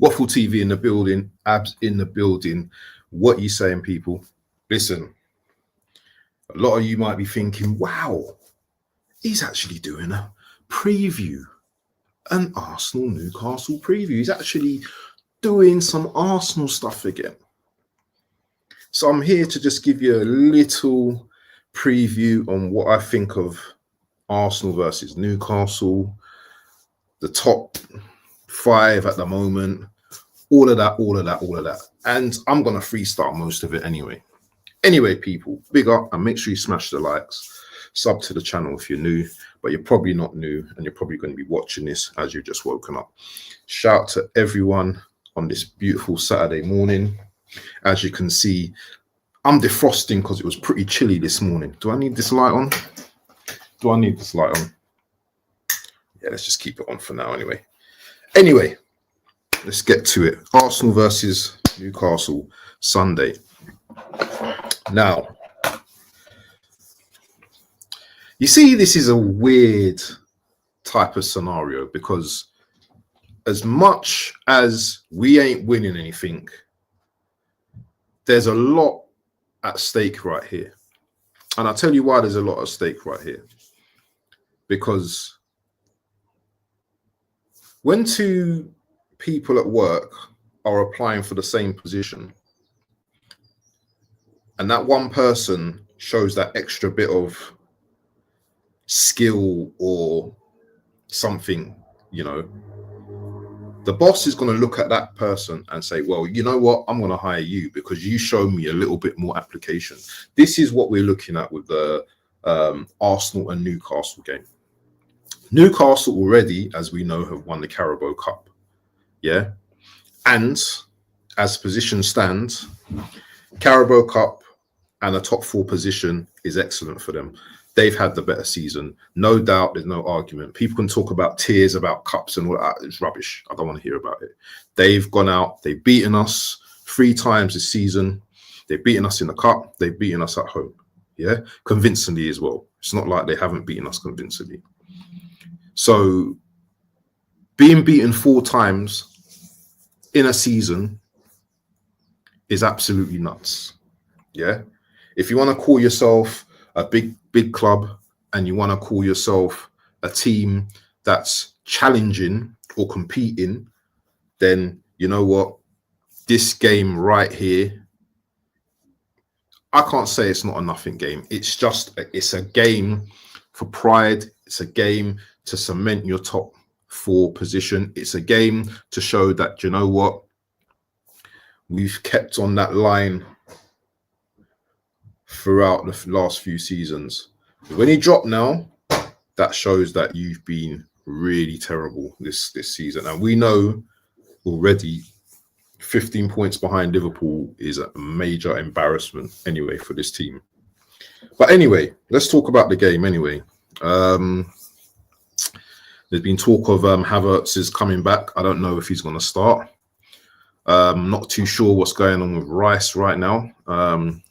Waffle TV in the building, Abs in the building. What are you saying, people? Listen, a lot of you might be thinking, wow, he's actually doing a preview, an Arsenal Newcastle preview. He's actually doing some Arsenal stuff again. So I'm here to just give you a little preview on what I think of Arsenal versus Newcastle, the top 5 at the moment, all of that. And I'm going to freestyle most of it anyway. Anyway, people, big up and make sure you smash the likes. Sub to the channel if you're new, but you're probably not new and you're probably going to be watching this as you've just woken up. Shout to everyone on this beautiful Saturday morning. As you can see, I'm defrosting because it was pretty chilly this morning. Do I need this light on? Yeah, let's just keep it on for now anyway. Anyway, let's get to it. Arsenal versus Newcastle Sunday. Now, you see, this is a weird type of scenario because as much as we ain't winning anything, there's a lot at stake right here. And I'll tell you why there's a lot at stake right here. Because when 2 people at work are applying for the same position, and that one person shows that extra bit of skill or something, you know, the boss is going to look at that person and say, well, you know what, I'm going to hire you because you show me a little bit more application. This is what we're looking at with the Arsenal and Newcastle game. Newcastle already, as we know, have won the Carabao Cup. Yeah. And as position stands, Carabao Cup and a top 4 position is excellent for them. They've had the better season. No doubt, there's no argument. People can talk about tears, about cups and all that. It's rubbish. I don't want to hear about it. They've gone out. They've beaten us 3 times this season. They've beaten us in the cup. They've beaten us at home. Yeah, convincingly as well. It's not like they haven't beaten us convincingly. So being beaten 4 times in a season is absolutely nuts. Yeah. If you want to call yourself a big club and you want to call yourself a team that's challenging or competing, then you know what? This game right here, I can't say it's not a nothing game. It's just, it's a game for pride. It's a game to cement your top 4 position. It's a game to show that, you know what? We've kept on that line throughout the last few seasons. When you drop now, that shows that you've been really terrible this season. And we know already 15 points behind Liverpool is a major embarrassment anyway for this team. But anyway, let's talk about the game anyway. There's been talk of Havertz is coming back. I don't know if he's going to start. Not too sure what's going on with Rice right now,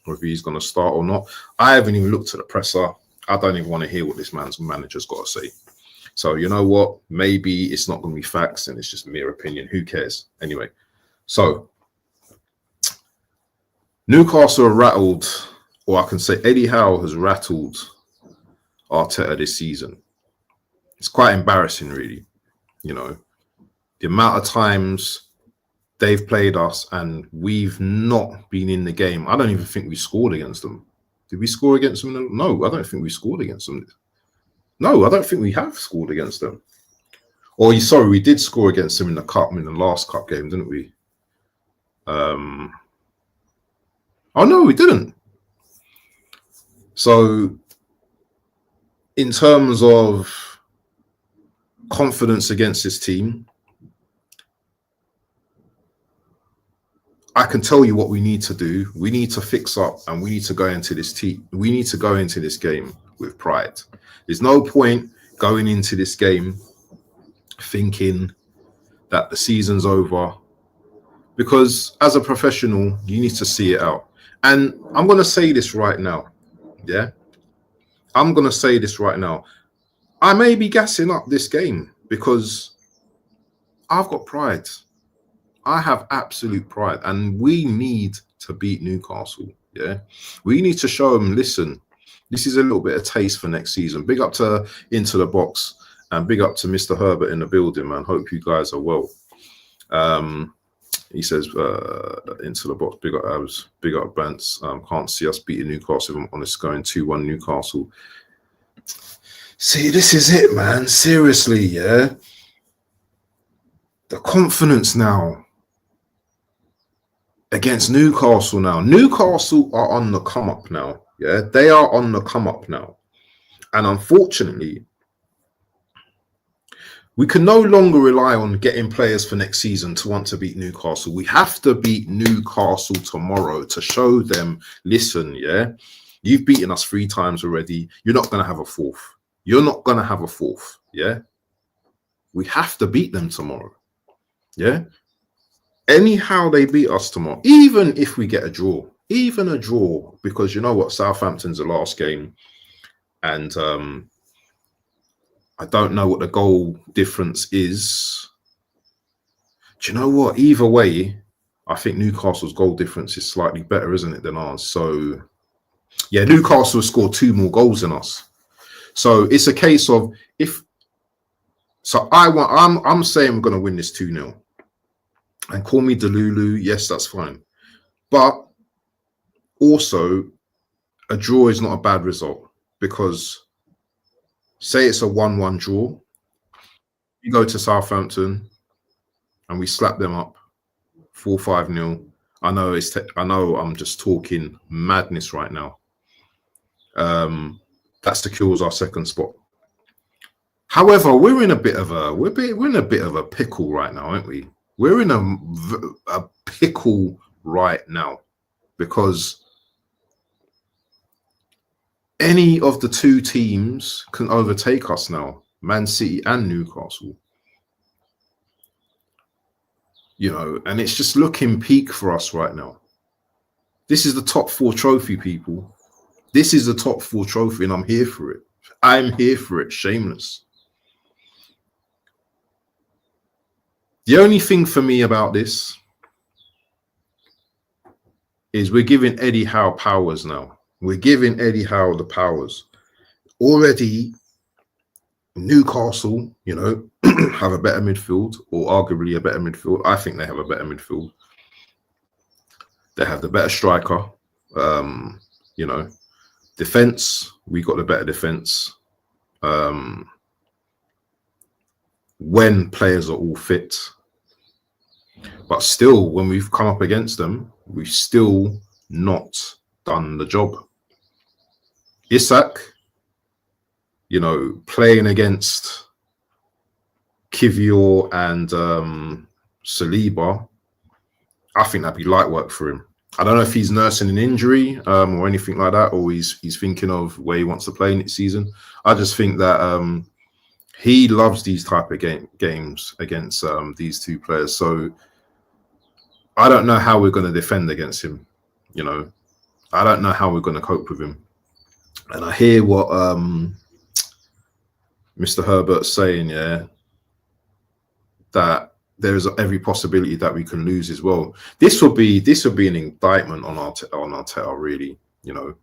whether he's going to start or not. I haven't even looked at the presser. I don't even want to hear what this man's manager's got to say. So you know what? Maybe it's not going to be facts and it's just mere opinion. Who cares? Anyway, so Newcastle are rattled, or I can say Eddie Howe has rattled Arteta this season. It's quite embarrassing, really. You know, the amount of times they've played us and we've not been in the game. I don't even think we scored against them. Did we score against them? No, I don't think we scored against them. No, I don't think we have scored against them. Or sorry, we did score against them in the cup, in the last cup game, didn't we? Oh no, we didn't. So in terms of confidence against this team, I can tell you what we need to do. We need to fix up and we need to go into this team. We need to go into this game with pride. There's no point going into this game thinking that the season's over, because as a professional, you need to see it out. And I'm going to say this right now. Yeah. I'm going to say this right now. I may be gassing up this game because I've got pride. I have absolute pride, and we need to beat Newcastle. Yeah, we need to show them. Listen, this is a little bit of taste for next season. Big up to Into the Box, and big up to Mr. Herbert in the building, man. Hope you guys are well. He says, Into the Box, big up Abs, big up Bants. Can't see us beating Newcastle, if I'm honest, going 2-1 Newcastle. See, this is it, man. Seriously, yeah. The confidence now against Newcastle now. Newcastle are on the come up now. Yeah, they are on the come up now. And unfortunately, we can no longer rely on getting players for next season to want to beat Newcastle. We have to beat Newcastle tomorrow to show them, listen, yeah, you've beaten us 3 times already. You're not going to have a fourth. You're not going to have a fourth. Yeah. We have to beat them tomorrow. Yeah. Anyhow they beat us tomorrow, even if we get a draw, because you know what? Southampton's the last game. And I don't know what the goal difference is. Do you know what? Either way, I think Newcastle's goal difference is slightly better, isn't it, than ours? So, yeah, Newcastle has scored 2 more goals than us. So it's a case of if. So I'm saying we're going to win this 2-0. And call me Delulu. Yes, that's fine. But also, a draw is not a bad result, because say it's a 1-1 draw, you go to Southampton and we slap them up 4-5-0. I know I'm just talking madness right now. That secures our second spot. However, we're in a bit of a pickle right now, aren't we? We're in a pickle right now, because any of the 2 teams can overtake us now, Man City and Newcastle. You know, and it's just looking peak for us right now. This is the top 4 trophy, people. This is the top 4 trophy, and I'm here for it. I'm here for it, shameless. The only thing for me about this is we're giving Eddie Howe powers now. We're giving Eddie Howe the powers. Already, Newcastle, you know, have a better midfield, or arguably a better midfield. I think they have a better midfield. They have the better striker. You know, defense, we got the better defense. When players are all fit. But still, when we've come up against them, we've still not done the job. Isak, you know, playing against Kivior and Saliba, I think that'd be light work for him. I don't know if he's nursing an injury or anything like that, or he's thinking of where he wants to play next season. I just think that he loves these type of games against these 2 players. So I don't know how we're going to defend against him. You know, I don't know how we're going to cope with him. And I hear what Mr. Herbert's saying, yeah, that there is every possibility that we can lose as well. This will be an indictment on Arteta, really. You know,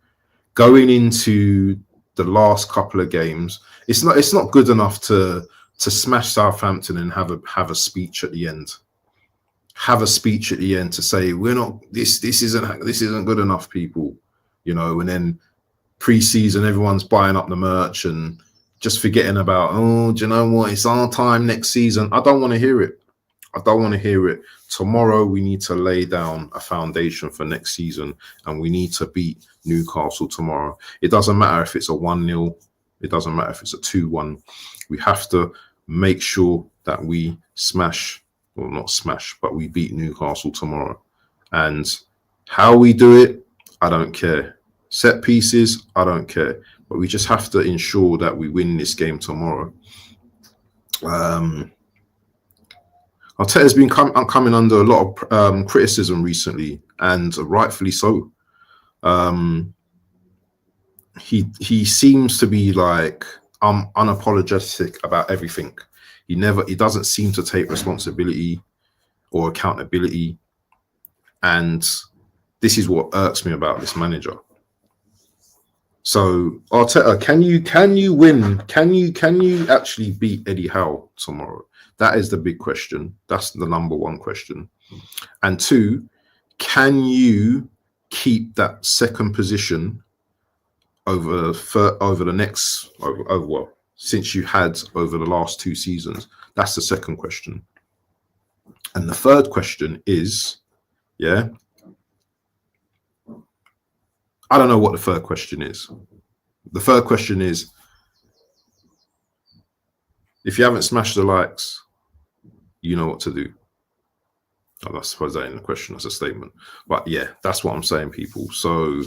going into the last couple of games, it's not good enough to smash Southampton and have a speech at the end. Have a speech at the end to say we're not this isn't good enough, people. You know, and then pre-season everyone's buying up the merch and just forgetting about, oh, do you know what? It's our time next season. I don't want to hear it. I don't want to hear it. Tomorrow we need to lay down a foundation for next season, and we need to beat Newcastle tomorrow. It doesn't matter if it's a 1-0. It doesn't matter if it's a 2-1. We have to make sure that we smash, well, not smash, but we beat Newcastle tomorrow. And how we do it, I don't care. Set pieces, I don't care. But we just have to ensure that we win this game tomorrow. Arteta's been coming under a lot of criticism recently, and rightfully so. He seems to be like unapologetic about everything. He doesn't seem to take responsibility. or accountability. And this is what irks me about this manager. So Arteta, can you win? Can you actually beat Eddie Howe tomorrow? That is the big question. That's the number one question. And two, can you keep that second position over the next well, since you had over the last 2 seasons? That's the second question. And the third question is, yeah, I don't know what the third question is. The third question is, if you haven't smashed the likes, you know what to do. I suppose that ain't a question, that's a statement. But yeah, that's what I'm saying, people. So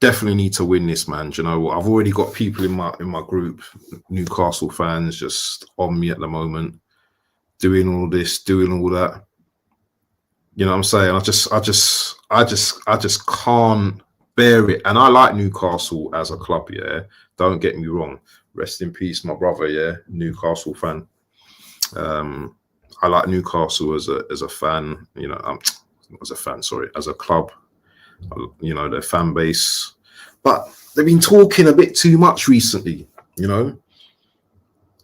definitely need to win this, man. Do you know what? I've already got people in my group, Newcastle fans, just on me at the moment, doing all this, doing all that. You know what I'm saying? I just can't bear it. And I like Newcastle as a club, yeah. Don't get me wrong. Rest in peace, my brother, yeah, Newcastle fan. I like Newcastle as a fan, you know, as a club, you know, their fan base. But they've been talking a bit too much recently, you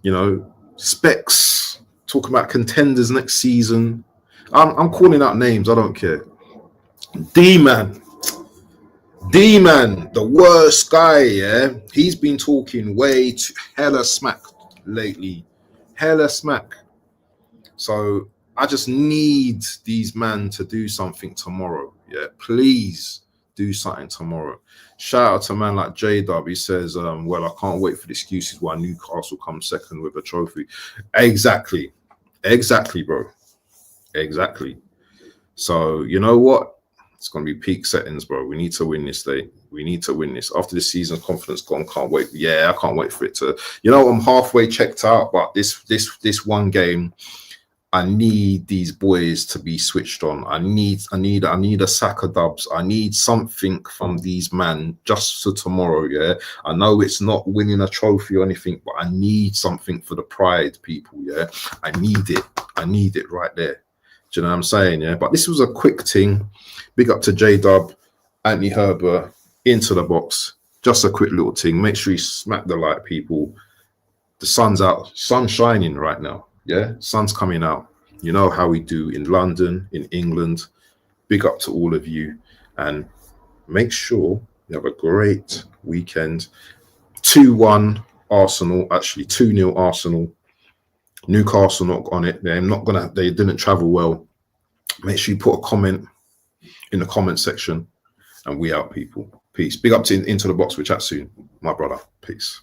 know, specs, talking about contenders next season. I'm calling out names, I don't care. D-Man, the worst guy, yeah. He's been talking way too hella smack lately. Hella smack. So I just need these men to do something tomorrow. Yeah, please do something tomorrow. Shout out to a man like J-Dub. He says, well, I can't wait for the excuses why Newcastle comes second with a trophy. Exactly, bro. Exactly. So you know what? It's going to be peak settings, bro. We need to win this day. We need to win this. After this season, confidence gone. Can't wait. Yeah, I can't wait for it to. You know, I'm halfway checked out, but this one game, I need these boys to be switched on. I need a sack of dubs. I need something from these men just for tomorrow. Yeah, I know it's not winning a trophy or anything, but I need something for the pride, people. Yeah, I need it right there. Do you know what I'm saying? Yeah, but this was a quick thing. Big up to J-Dub, Anthony Herbert, into the box. Just a quick little thing. Make sure you smack the like, people. The sun's out. Sun's shining right now. Yeah, sun's coming out. You know how we do in London, in England. Big up to all of you. And make sure you have a great weekend. 2-1 Arsenal. Actually, 2-0 Arsenal. Newcastle not on it. They didn't travel well. Make sure you put a comment in the comment section, and we out, people. Peace. Big up to Into the Box. We'll chat soon, my brother. Peace.